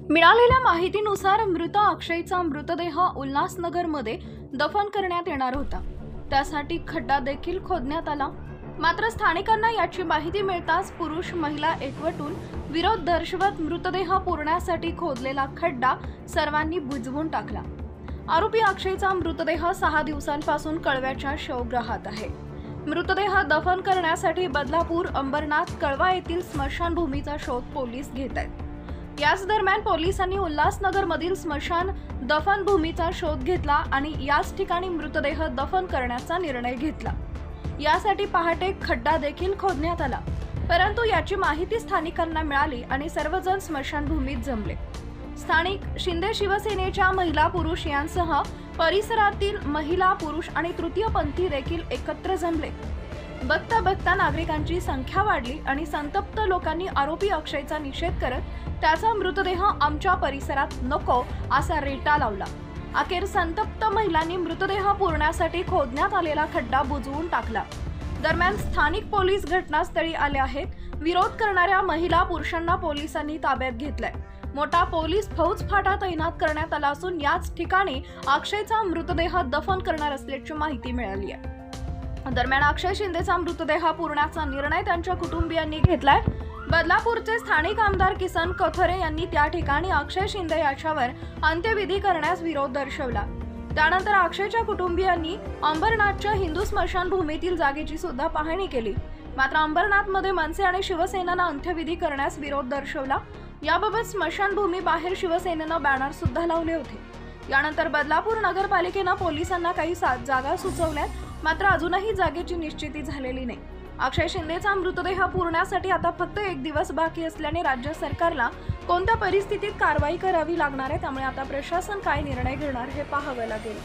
मिळालेल्या माहितीनुसार मृत अक्षयचा मृतदेह उल्हासनगरमध्ये दफन करण्यात येणार होता। त्यासाठी खड्डा देखील खोदण्यात आला। मात्र स्थानिकांना याची माहिती मिळताच पुरुष महिला एकवटून विरोध दर्शवत मृतदेह पुरण्यासाठी खोदलेला खड्डा सर्वांनी बुजवून टाकला। आरोपी अक्षयचा मृतदेह 6 दिवसांपासून कळव्याच्या शवगृहात आहे। मृतदेह दफन करण्यासाठी बदलापूर, अंबरनाथ, कळवा येथील स्मशानभूमीचा शोध पोलीस घेत आहेत। याच दरम्यान पोलिसांनी उल्हासनगरमधील स्मशान दफनभूमीचा शोध घेतला आणि याच ठिकाणी मृतदेह दफन करण्याचा निर्णय घेतला। यासाठी पहाटे खड्डा देखील खोदण्यात आला, परंतु याची माहिती स्थानिकांना मिळाली आणि सर्वजण स्मशानभूमीत जमले। स्थानिक शिंदे शिवसेनेच्या महिला पुरुष यांसह परिसरातील महिला पुरुष आणि तृतीयपंथी देखील एकत्र जमले। बघता बघता नागरिकांची संख्या वाढली आणि संतप्त लोकांनी आरोपी अक्षयचा निषेध करत त्याचा मृतदेह आमच्या परिसरात नको असा रेटा लावला। अखेर संतप्त महिलांनी मृतदेह पुरण्यासाठी खोदण्यात आलेला खड्डा बुजवून टाकला। दरम्यान स्थानिक पोलीस घटनास्थळी आले आहेत। विरोध करणाऱ्या महिला पुरुषांना पोलिसांनी ताब्यात घेतलंय। मोठा पोलीस फौज फाटा तैनात करण्यात आला असून याच ठिकाणी अक्षयचा मृतदेह दफन करणार असल्याची माहिती मिळाली आहे। दरम्यान अक्षय शिंदेचा मृतदेह पुरण्याचा निर्णय त्यांच्या कुटुंबियांनी घेतलाय। बदलापूरचे स्थानिक आमदार किसन कथोरे यांनी त्या ठिकाणी अक्षय शिंदे याच्यावर अंत्यविधी करण्यास विरोध दर्शवला। त्यानंतर अक्षयच्या कुटुंबियांनी अंबरनाथच्या हिंदू स्मशानभूमीतील जागेची सुद्धा पाहणी केली। मात्र अंबरनाथमध्ये मनसे आणि शिवसेनेनं अंत्यविधी करण्यास विरोध दर्शवला। याबाबत स्मशानभूमी बाहेर शिवसेनेनं बॅनर सुद्धा लावले होते। यानंतर बदलापूर नगरपालिकेनं पोलिसांना काही जागा सुचवल्यात, मात्र अजूनही जागेची निश्चिती झालेली नाही। अक्षय शिंदेचा मृतदेह पुरण्यासाठी आता फक्त 1 दिवस बाकी असल्याने राज्य सरकारला कोणत्या परिस्थितीत कारवाई करावी लागणार आहे, त्यामुळे आता प्रशासन काय निर्णय घेणार हे पाहावे लागेल।